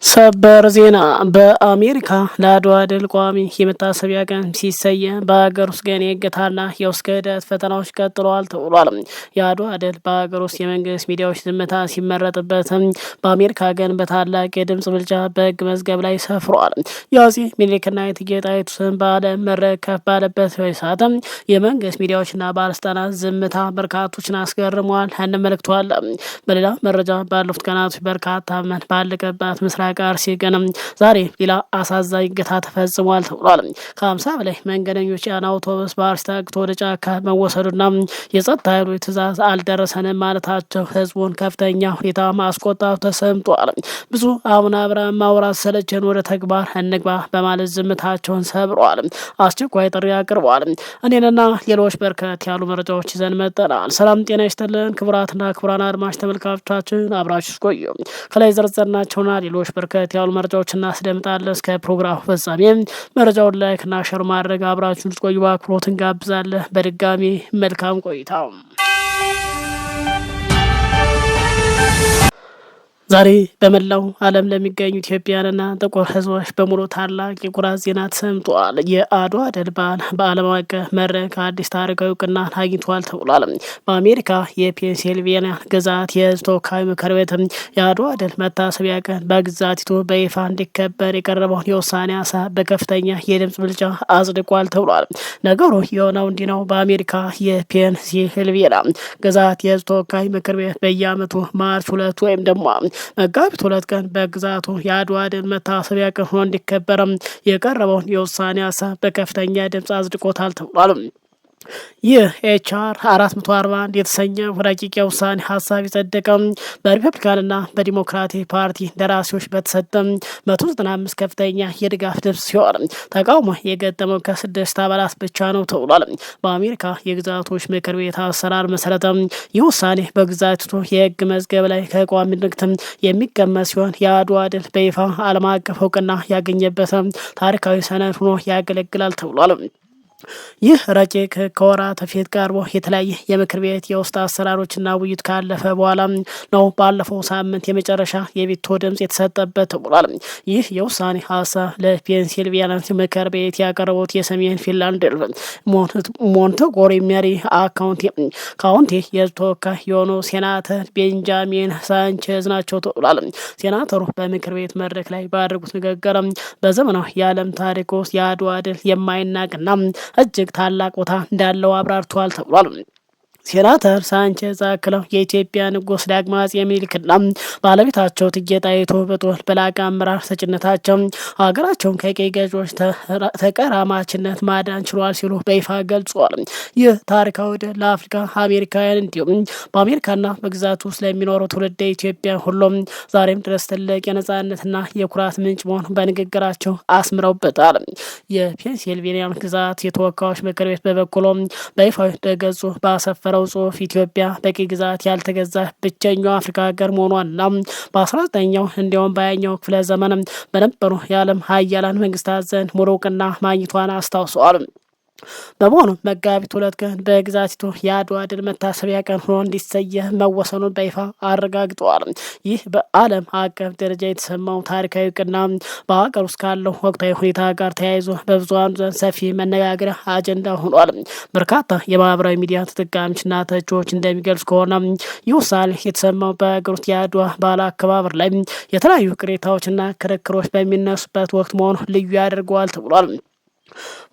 ሰበር ዜና በአሜሪካ ለአድዋ ድል ቋሚ የመታሰቢያ ቀን ሲሰየም በሀገር ውስጥ ግን የእገታና የውስጥ ክህደት ፈተናዎች ቀጥለዋል ተብሏል። የአድዋ ድል በሀገር ውስጥ የመንግስት ሚዲያዎች ዝምታ ሲመረጥበትም በአሜሪካ ግን በታላቅ የድምጽ ብልጫ በህግ መዝገብ ላይ ሰፍሯል። የአፄ ምኒልክና የእቴጌ ጣይቱ ስም በዓለም መድረክ ከፍ ባለበት ሰዓትም የመንግስት ሚዲያዎችና ባለስልጣናት ዝምታ በርካቶችን አስገርመዋል። እንመለከተዋለን። በሌላ መረጃ ባለፉት ቀናት በርካታ አመት ባለቀባት ምስራቅ አርሲ ገንም ዛሬ ሌላ አሳዛኝ እገታ ተፈጽሟል ተብሏል። ከ50 በላይ መንገደኞች ያን አውቶቡስ በአርሲ ታግቶ ወደ ጫካ መወሰዱና የጸጥታ ኃይሎች ትዕዛዝ አልደረሰንም ማለታቸው ህዝቡን ከፍተኛ ሁኔታ ማስቆጣቱ ተሰምቷል። ብዙ አቡነ አብርሃም ማውራት ሰለቸን፣ ወደ ተግባር እንግባ በማለት ዝምታቸውን ሰብረዋል። አስቸኳይ ጥሪ አቅርበዋል። እኔንና ሌሎች በርከት ያሉ መረጃዎች ይዘን መጠናል። ሰላም ጤና ይስጥልን ክቡራትና ክቡራን አድማጭ ተመልካቾቻችን አብራችሁ ቆዩ። ከላይ ዘርዘርናቸውና ሌሎች በርከት ያሉ መረጃዎችን እናስደምጣለን። እስከ ፕሮግራሙ ፍጻሜ መረጃውን ላይክ እና ሸር ማድረግ አብራችሁን ልትቆዩ በአክብሮት እንጋብዛለን። በድጋሚ መልካም ቆይታ። ዛሬ በመላው ዓለም ለሚገኙ ኢትዮጵያውያንና ጥቁር ህዝቦች በሙሉ ታላቅ የኩራት ዜና ተሰምቷል። የአድዋ ድል በዓል በዓለም አቀፍ መድረክ አዲስ ታሪካዊ እውቅናን አግኝቷል ተብሏል። በአሜሪካ የፔንሲልቬኒያ ግዛት የህዝብ ተወካዮች ምክር ቤት የአድዋ ድል መታሰቢያ ቀን በግዛቲቱ በይፋ እንዲከበር የቀረበውን የውሳኔ ሀሳብ በከፍተኛ የድምጽ ብልጫ አጽድቋል ተብሏል። ነገሩ የሆነው እንዲህ ነው። በአሜሪካ የፔንሲልቬኒያ ግዛት የህዝብ ተወካዮች ምክር ቤት በየዓመቱ ማርች 2 ወይም ደግሞ መጋቢት 2 ቀን በግዛቱ የአድዋ ድል መታሰቢያ ቀን ሆኖ እንዲከበርም የቀረበውን የውሳኔ ሀሳብ በከፍተኛ ድምፅ አጽድቆታል ተብሏል። ይህ ኤችአር 441 የተሰኘው ረቂቅ የውሳኔ ሀሳብ የጸደቀው በሪፐብሊካንና በዲሞክራቲክ ፓርቲ ደራሲዎች በተሰጠ 195 ከፍተኛ የድጋፍ ድምፅ ሲሆን ተቃውሞ የገጠመው ከ6 አባላት ብቻ ነው ተብሏል። በአሜሪካ የግዛቶች ምክር ቤት አሰራር መሰረት ይህ ውሳኔ በግዛቲቱ የህግ መዝገብ ላይ ከቋሚነት የሚቀመጥ ሲሆን የአድዋ ድል በይፋ ዓለም አቀፍ እውቅና ያገኘበት ታሪካዊ ሰነድ ሆኖ ያገለግላል ተብሏል። ይህ ረቂቅ ከወራት በፊት ቀርቦ የተለያየ የምክር ቤት የውስጥ አሰራሮችና ውይይት ካለፈ በኋላ ነው ባለፈው ሳምንት የመጨረሻ የቪቶ ድምጽ የተሰጠበት ተብሏል። ይህ የውሳኔ ሀሳብ ለፔንሲልቬኒያ ምክር ቤት ያቀረቡት የሰሜን ፊንላንድ ሞንትጎመሪ ሜሪ ካውንቲ የህዝብ ተወካይ የሆኑ ሴናተር ቤንጃሚን ሳንቼዝ ናቸው ተብሏል። ሴናተሩ በምክር ቤት መድረክ ላይ ባደረጉት ንግግር በዘመናዊ የዓለም ታሪክ ውስጥ የአድዋ ድል የማይናቅና እጅግ ታላቅ ቦታ እንዳለው አብራርተዋል ተብሏል። ሴናተር ሳንቼዝ አክለው የኢትዮጵያ ንጉስ ዳግማዊ አፄ ምኒልክና ባለቤታቸው እቴጌ ጣይቱ በጦር በላቀ አመራር ሰጭነታቸው ሀገራቸውን ከቀይ ገዢዎች ተቀራማችነት ማዳን ችሏል ሲሉ በይፋ ገልጿል። ይህ ታሪካዊ ድል ለአፍሪካ አሜሪካውያን እንዲሁም በአሜሪካና በግዛቱ ውስጥ ለሚኖሩ ትውልደ ኢትዮጵያ ሁሉም ዛሬም ድረስ ትልቅ የነጻነትና የኩራት ምንጭ መሆኑ በንግግራቸው አስምረውበታል። የፔንሲልቬኒያ ግዛት የተወካዮች ምክር ቤት በበኩሉ በይፋዊ ድረገጹ ባሰፈረው ጽሁፍ ኢትዮጵያ በቅኝ ግዛት ያልተገዛ ብቸኛው አፍሪካ ሀገር መሆኗንና በ19ኛው እንዲሁም በ20ኛው ክፍለ ዘመን በነበሩ የዓለም ሀያላን መንግስታት ዘንድ ሙሉ እውቅና ማግኘቷን አስታውሰዋል። በመሆኑ መጋቢት 2 ቀን በግዛቲቱ የአድዋ ድል መታሰቢያ ቀን ሆኖ እንዲሰየም መወሰኑን በይፋ አረጋግጠዋል። ይህ በዓለም አቀፍ ደረጃ የተሰማው ታሪካዊ እውቅና በሀገር ውስጥ ካለው ወቅታዊ ሁኔታ ጋር ተያይዞ በብዙሃኑ ዘንድ ሰፊ መነጋገሪያ አጀንዳ ሆኗል። በርካታ የማህበራዊ ሚዲያ ተጠቃሚዎችና ተቺዎች እንደሚገልጹ ከሆነ ይህ ውሳኔ የተሰማው በሀገር ውስጥ የአድዋ በዓል አከባበር ላይ የተለያዩ ቅሬታዎችና ክርክሮች በሚነሱበት ወቅት መሆኑ ልዩ ያደርገዋል ተብሏል።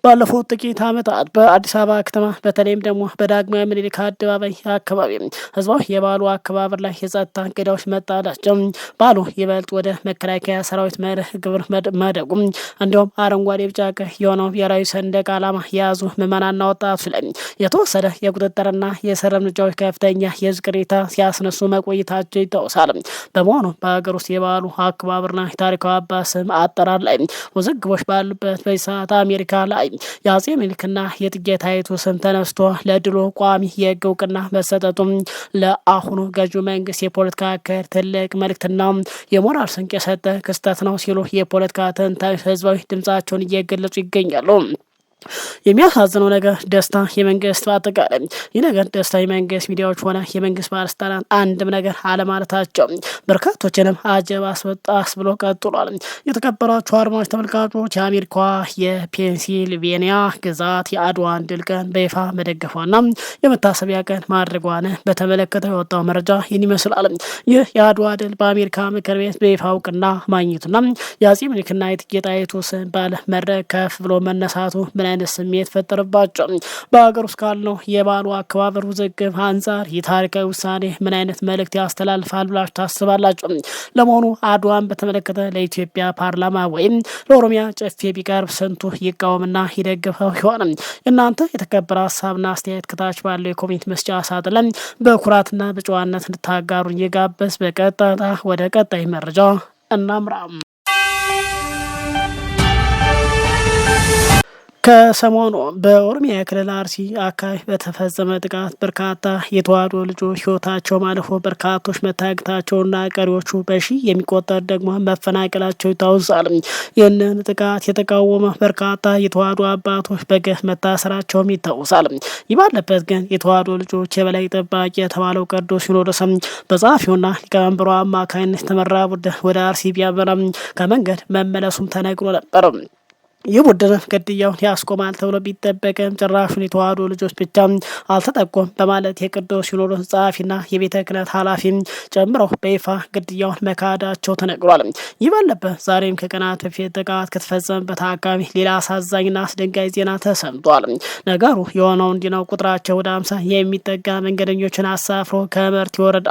ባለፉት ጥቂት ዓመታት በአዲስ አበባ ከተማ በተለይም ደግሞ በዳግማዊ ምኒልክ አደባባይ አካባቢ ህዝባዊ የበዓሉ አከባበር ላይ የጸጥታ እንግዳዎች መጣላቸው በዓሉ ይበልጥ ወደ መከላከያ ሰራዊት መርህ ግብር ማደጉም እንዲሁም አረንጓዴ ቢጫ ቀይ የሆነው ብሔራዊ ሰንደቅ ዓላማ የያዙ ምዕመናንና ወጣቶች ላይ የተወሰደ የቁጥጥርና የእስር እርምጃዎች ከፍተኛ የህዝብ ቅሬታ ሲያስነሱ መቆየታቸው ይታወሳል። በመሆኑ በሀገር ውስጥ የበዓሉ አከባበርና የታሪካዊ አባት ስም አጠራር ላይ ውዝግቦች ባሉበት በዚህ ሰዓት አሜሪካ ላይ የአፄ ምኒልክና የእቴጌ ጣይቱ ስም ተነስቶ ለድሉ ቋሚ የህግ እውቅና መሰጠቱም ለአሁኑ ገዢው መንግስት የፖለቲካ አካሄድ ትልቅ መልእክትና የሞራል ስንቅ የሰጠ ክስተት ነው ሲሉ የፖለቲካ ተንታኞች ህዝባዊ ድምጻቸውን እየገለጹ ይገኛሉ። የሚያሳዝነው ነገር ደስታ የመንግስት በአጠቃላይ ይህ ነገር ደስታ የመንግስት ሚዲያዎች ሆነ የመንግስት ባለስልጣናት አንድም ነገር አለማለታቸው በርካቶችንም አጀብ አስወጣስ ብሎ ቀጥሏል። የተከበራችሁ አድማጭ ተመልካቾች የአሜሪካዋ የፔንሲልቬኒያ ግዛት የአድዋን ድል ቀን በይፋ መደገፏና የመታሰቢያ ቀን ማድረጓን በተመለከተ የወጣው መረጃ ይህን ይመስላል። ይህ የአድዋ ድል በአሜሪካ ምክር ቤት በይፋ እውቅና ማግኘቱና የአጼ ምኒልክና የእቴጌ ጣይቱ ስም ባለ መድረክ ከፍ ብሎ መነሳቱ ምን አይነት ስሜት ፈጠረባቸው? በሀገር ውስጥ ካለው የበዓሉ አከባበር ውዝግብ አንጻር የታሪካዊ ውሳኔ ምን አይነት መልእክት ያስተላልፋል ብላችሁ ታስባላችሁ? ለመሆኑ አድዋን በተመለከተ ለኢትዮጵያ ፓርላማ ወይም ለኦሮሚያ ጨፌ ቢቀርብ ስንቱ ይቃወምና ይደግፈው ይሆን? እናንተ የተከበረ ሀሳብና አስተያየት ከታች ባለው የኮሜንት መስጫ ሳጥን ላይ በኩራትና በጨዋነት እንድታጋሩን እየጋበዝ በቀጥታ ወደ ቀጣይ መረጃ እናምራ። ከሰሞኑ በኦሮሚያ ክልል አርሲ አካባቢ በተፈጸመ ጥቃት በርካታ የተዋሕዶ ልጆች ሕይወታቸው ማለፎ በርካቶች መታገታቸውና ቀሪዎቹ በሺ የሚቆጠር ደግሞ መፈናቀላቸው ይታወሳል። ይህንን ጥቃት የተቃወመ በርካታ የተዋሕዶ አባቶች በገፍ መታሰራቸውም ይታወሳል። ይህ ባለበት ግን የተዋሕዶ ልጆች የበላይ ጠባቂ የተባለው ቅዱስ ሲኖዶስ በጸሐፊውና ሊቀመንበሩ አማካኝነት የተመራ ቡድን ወደ አርሲ ቢያመራም ከመንገድ መመለሱም ተነግሮ ነበር። ይህ ቡድን ግድያውን ያስቆማል ተብሎ ቢጠበቅም ጭራሹን የተዋሕዶ ልጆች ብቻ አልተጠቆም በማለት የቅዱስ ሲኖዶስ ጸሐፊና የቤተ ክህነት ኃላፊ ጨምረው በይፋ ግድያውን መካዳቸው ተነግሯል። ይህ ባለበት ዛሬም ከቀናት በፊት ጥቃት ከተፈጸመበት አካባቢ ሌላ አሳዛኝና አስደንጋጭ ዜና ተሰምቷል። ነገሩ የሆነው እንዲህ ነው። ቁጥራቸው ወደ 50 የሚጠጋ መንገደኞችን አሳፍሮ ከመርቲ ወረዳ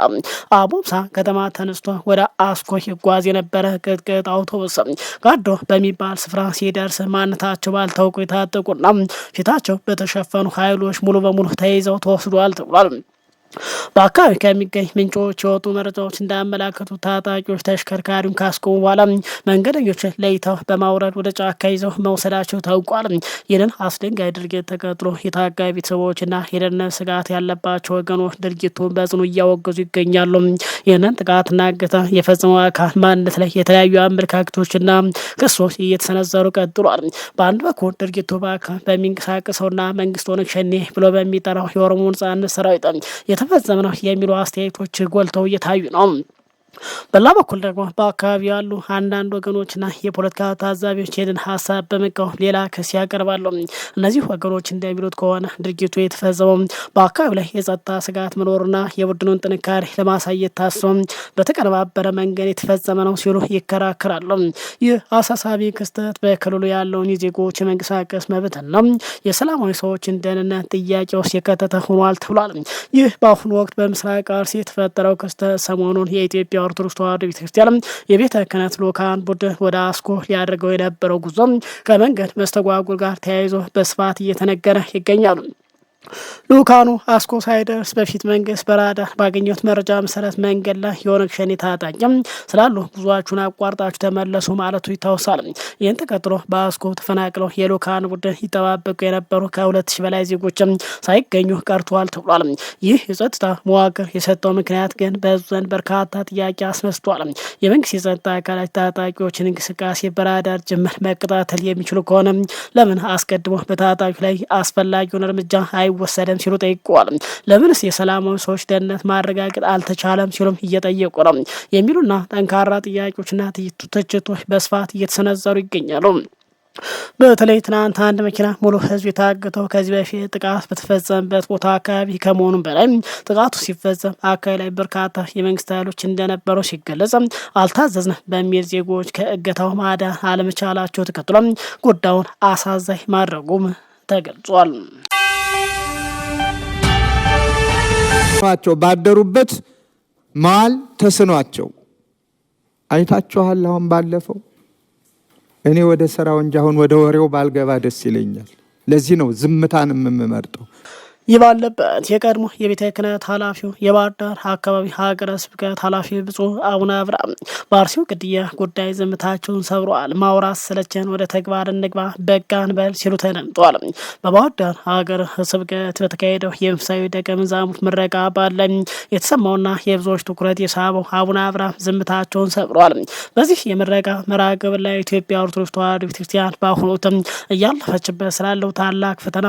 አቦምሳ ከተማ ተነስቶ ወደ አስኮ ይጓዝ የነበረ ቅጥቅጥ አውቶቡስ ጋዶ በሚባል ስፍራ ሲደርስ ማንነታቸው ባልታወቁ የታጠቁና ፊታቸው በተሸፈኑ ኃይሎች ሙሉ በሙሉ ተይዘው ተወስዷል ተብሏል። በአካባቢ ከሚገኝ ምንጮች የወጡ መረጃዎች እንዳመላከቱ ታጣቂዎች ተሽከርካሪውን ካስቆሙ በኋላ መንገደኞችን ለይተው በማውረድ ወደ ጫካ ይዘው መውሰዳቸው ታውቋል። ይህንን አስደንጋጭ ድርጊት ተከትሎ የታጋይ ቤተሰቦችና የደህንነት ስጋት ያለባቸው ወገኖች ድርጊቱን በጽኑ እያወገዙ ይገኛሉ። ይህንን ጥቃትና እገታ የፈጸመው አካል ማንነት ላይ የተለያዩ አመለካከቶችና ክሶች እየተሰነዘሩ ቀጥሏል። በአንድ በኩል ድርጊቱ በአካል በሚንቀሳቀሰውና መንግስት ኦነግ ሸኔ ብሎ በሚጠራው የኦሮሞ ነጻነት ሰራዊት የተፈጸመ ነው የሚሉ አስተያየቶች ጎልተው እየታዩ ነው። በላ በኩል ደግሞ በአካባቢ ያሉ አንዳንድ ወገኖችና የፖለቲካ ታዛቢዎች ይህንን ሀሳብ በመቃወም ሌላ ክስ ያቀርባሉ። እነዚህ ወገኖች እንደሚሉት ከሆነ ድርጊቱ የተፈጸመው በአካባቢ ላይ የጸጥታ ስጋት መኖሩና የቡድኑን ጥንካሬ ለማሳየት ታስቦ በተቀነባበረ መንገድ የተፈጸመ ነው ሲሉ ይከራከራሉ። ይህ አሳሳቢ ክስተት በክልሉ ያለውን የዜጎች የመንቀሳቀስ መብትና የሰላማዊ ሰዎችን ደህንነት ጥያቄ ውስጥ የከተተ ሆኗል ተብሏል። ይህ በአሁኑ ወቅት በምስራቅ አርሲ የተፈጠረው ክስተት ሰሞኑን የኢትዮጵያ ኦርቶዶክስ ተዋሕዶ ቤተክርስቲያን የቤተ ክህነት ልኡካን ቡድን ወደ አስኮ ሊያደርገው የነበረው ጉዞ ከመንገድ መስተጓጉል ጋር ተያይዞ በስፋት እየተነገረ ይገኛሉ። ልኡካኑ አስኮ ሳይደርስ በፊት መንግስት በራዳር ባገኘት መረጃ መሰረት መንገድ ላይ የኦነግ ሸኔ ታጣቂም ስላሉ ጉዟችሁን አቋርጣችሁ ተመለሱ ማለቱ ይታወሳል። ይህን ተከትሎ በአስኮ ተፈናቅለው የልኡካን ቡድን ይጠባበቁ የነበሩ ከ2000 በላይ ዜጎችም ሳይገኙ ቀርተዋል ተብሏል። ይህ የጸጥታ መዋቅር የሰጠው ምክንያት ግን በህዝቡ ዘንድ በርካታ ጥያቄ አስነስቷል። የመንግስት የጸጥታ አካላት ታጣቂዎችን እንቅስቃሴ በራዳር ጭምር መከታተል የሚችሉ ከሆነ ለምን አስቀድሞ በታጣቂዎች ላይ አስፈላጊውን እርምጃ ወሰደም ሲሉ ጠይቀዋል። ለምንስ የሰላማዊ ሰዎች ደህንነት ማረጋገጥ አልተቻለም ሲሉም እየጠየቁ ነው የሚሉና ጠንካራ ጥያቄዎችና ትችቶች በስፋት እየተሰነዘሩ ይገኛሉ። በተለይ ትናንት አንድ መኪና ሙሉ ህዝብ የታገተው ከዚህ በፊት ጥቃት በተፈጸመበት ቦታ አካባቢ ከመሆኑም በላይ ጥቃቱ ሲፈጸም አካባቢ ላይ በርካታ የመንግስት ኃይሎች እንደነበረው ሲገለጽ አልታዘዝንም በሚል ዜጎች ከእገታው ማዳን አለመቻላቸው ተከትሎ ጉዳዩን አሳዛኝ ማድረጉም ተገልጿል። ባደሩበት መዋል ተስኗቸው አይታችኋል። አሁን ባለፈው እኔ ወደ ስራው እንጂ አሁን ወደ ወሬው ባልገባ ደስ ይለኛል። ለዚህ ነው ዝምታን የምመርጠው። ይህ ባለበት የቀድሞ የቤተ ክህነት ኃላፊው የባህር ዳር አካባቢ ሀገረ ስብከት ኃላፊ ብፁዕ አቡነ አብርሃም በአርሲው ግድያ ጉዳይ ዝምታቸውን ሰብረዋል። ማውራት ስለቸን ወደ ተግባር እንግባ በቃን በል ሲሉ ተደምጠዋል። በባህር ዳር ሀገረ ስብከት በተካሄደው የመንፈሳዊ ደቀ መዛሙርት ምረቃ በዓል ላይ የተሰማውና የብዙዎች ትኩረት የሳበው አቡነ አብርሃም ዝምታቸውን ሰብረዋል። በዚህ የምረቃ መርሃ ግብር ላይ ኢትዮጵያ ኦርቶዶክስ ተዋሕዶ ቤተክርስቲያን በአሁኑ ወቅት እያለፈችበት ስላለው ታላቅ ፈተና፣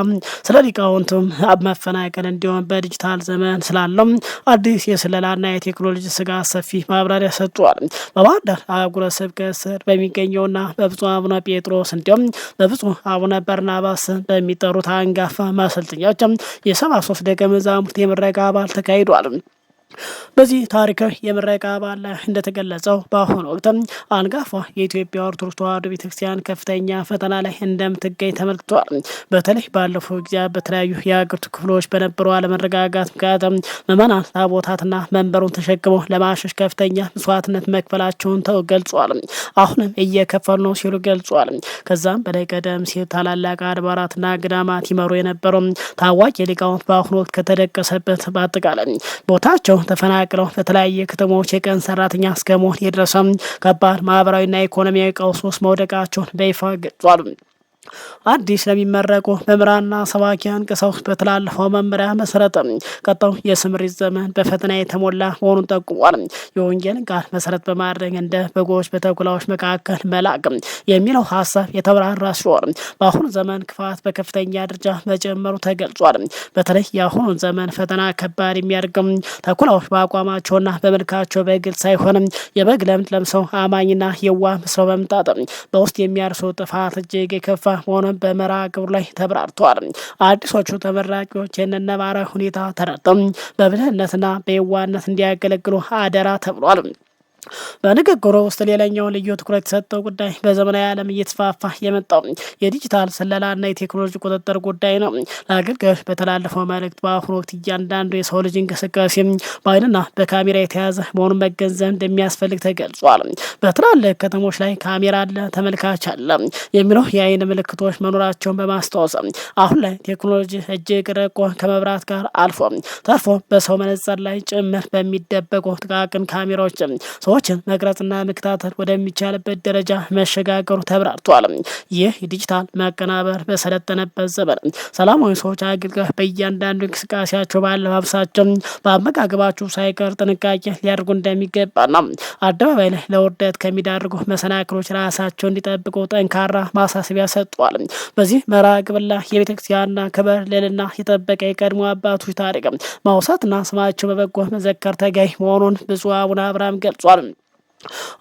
ስለ ሊቃውንቱም መፈናቀል እንዲሆን በዲጂታል ዘመን ስላለው አዲስ የስለላና የቴክኖሎጂ ስጋት ሰፊ ማብራሪያ ሰጥቷል። በባህር ዳር አህጉረ ስብከት ስር በሚገኘውና በብፁዕ አቡነ ጴጥሮስ እንዲሁም በብፁዕ አቡነ በርናባስ በሚጠሩት አንጋፋ ማሰልጠኛዎች የ73 ደቀ መዛሙርት የምረቃ በዓል ተካሂዷል። በዚህ ታሪካዊ የምረቃ በዓል ላይ እንደተገለጸው በአሁኑ ወቅት አንጋፋ የኢትዮጵያ ኦርቶዶክስ ተዋሕዶ ቤተክርስቲያን ከፍተኛ ፈተና ላይ እንደምትገኝ ተመልክቷል። በተለይ ባለፈው ጊዜ በተለያዩ የሀገሪቱ ክፍሎች በነበረው አለመረጋጋት ምክንያት ምዕመናን ታቦታትና መንበሩን ተሸክመው ለማሸሽ ከፍተኛ መስዋዕትነት መክፈላቸውን ገልጿል። አሁንም እየከፈሉ ነው ሲሉ ገልጿል። ከዛም በላይ ቀደም ሲል ታላላቅ አድባራትና ገዳማት ይመሩ የነበረው ታዋቂ ሊቃውንት በአሁኑ ወቅት ከተደቀሰበት በአጠቃላይ ቦታቸው ተፈናቅለው በተለያየ ከተሞች የቀን ሰራተኛ እስከመሆን የደረሰ ከባድ ማህበራዊና ኢኮኖሚያዊ ቀውስ ውስጥ መውደቃቸውን በይፋ ገልጿል። አዲስ ለሚመረቁ መምህራንና ሰባኪያን ቀሳውስት በተላለፈው መመሪያ መሰረት ቀጣዩ የስምሪት ዘመን በፈተና የተሞላ መሆኑን ጠቁሟል። የወንጌልን ቃል መሰረት በማድረግ እንደ በጎች በተኩላዎች መካከል መላክ የሚለው ሀሳብ የተብራራ ሲሆን በአሁኑ ዘመን ክፋት በከፍተኛ ደረጃ መጨመሩ ተገልጿል። በተለይ የአሁኑ ዘመን ፈተና ከባድ የሚያደርገው ተኩላዎች በአቋማቸውና በመልካቸው በግልጽ ሳይሆንም የበግ ለምድ ለብሰው አማኝና የዋህ መስለው በመምጣት በውስጥ የሚያርሰው ጥፋት እጅግ የከፋ መሆኑን በመርሃ ግብሩ ላይ ተብራርተዋል። አዲሶቹ ተመራቂዎች ይህንን ነባራዊ ሁኔታ ተረድተው በብልህነትና በየዋህነት እንዲያገለግሉ አደራ ተብሏል። በንግግሩ ውስጥ ሌላኛው ልዩ ትኩረት የተሰጠው ጉዳይ በዘመናዊ ዓለም እየተስፋፋ የመጣው የዲጂታል ስለላና የቴክኖሎጂ ቁጥጥር ጉዳይ ነው። ለአገልጋዮች በተላለፈው መልእክት በአሁኑ ወቅት እያንዳንዱ የሰው ልጅ እንቅስቃሴ በአይንና በካሜራ የተያዘ መሆኑን መገንዘብ እንደሚያስፈልግ ተገልጿል። በትላልቅ ከተሞች ላይ ካሜራ አለ፣ ተመልካች አለ የሚለው የአይን ምልክቶች መኖራቸውን በማስታወስ አሁን ላይ ቴክኖሎጂ እጅግ ረቆ ከመብራት ጋር አልፎ ተርፎ በሰው መነጽር ላይ ጭምር በሚደበቁ ጥቃቅን ካሜራዎች ሰዎችን መቅረጽና መከታተል ወደሚቻልበት ደረጃ መሸጋገሩ ተብራርቷል። ይህ ዲጂታል ማቀናበር በሰለጠነበት ዘመን ሰላማዊ ሰዎች አገልጋዮች በእያንዳንዱ እንቅስቃሴያቸው ባለባበሳቸው፣ በአመጋገባቸው ሳይቀር ጥንቃቄ ሊያደርጉ እንደሚገባና አደባባይ ላይ ለውርደት ከሚዳርጉ መሰናክሎች ራሳቸው እንዲጠብቁ ጠንካራ ማሳሰቢያ ሰጥቷል። በዚህ መርሃ ግብር ላይ የቤተክርስቲያንና ክብር ልዕልና የጠበቀ የቀድሞ አባቶች ታሪክ ማውሳትና ስማቸው በበጎ መዘከር ተገኝ መሆኑን ብፁዕ አቡነ አብርሃም ገልጿል።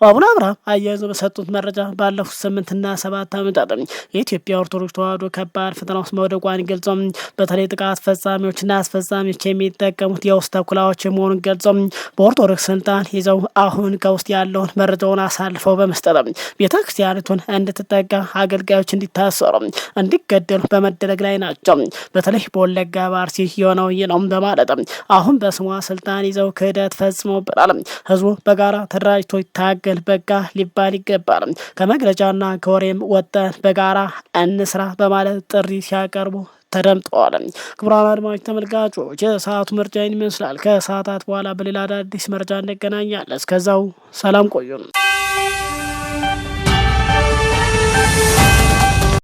አቡነ አብርሃም አያይዘው በሰጡት መረጃ ባለፉት 8 እና 7 ዓመታት የኢትዮጵያ ኦርቶዶክስ ተዋሕዶ ከባድ ፈተና ውስጥ መውደቋን ገልጸው በተለይ ጥቃት ፈጻሚዎችና አስፈጻሚዎች የሚጠቀሙት የውስጥ ተኩላዎች መሆኑን ገልጸው በኦርቶዶክስ ስልጣን ይዘው አሁን ከውስጥ ያለውን መረጃውን አሳልፈው በመስጠት ቤተ ክርስቲያኒቱን እንድትጠቃ አገልጋዮች እንዲታሰሩ፣ እንዲገደሉ በመደረግ ላይ ናቸው። በተለይ በወለጋ በአርሲ የሆነው ይህ ነው በማለት አሁን በስሟ ስልጣን ይዘው ክህደት ፈጽመውብናል። ህዝቡ በጋራ ተደራጅቶ ታገል በቃ ሊባል ይገባል። ከመግለጫና ከወሬም ወጠን በጋራ እንስራ በማለት ጥሪ ሲያቀርቡ ተደምጠዋል። ክቡራን አድማጭ ተመልካቾች የሰዓቱ ምርጫ ይመስላል። ከሰዓታት በኋላ በሌላ አዳዲስ መረጃ እንገናኛለን። እስከዛው ሰላም ቆዩን።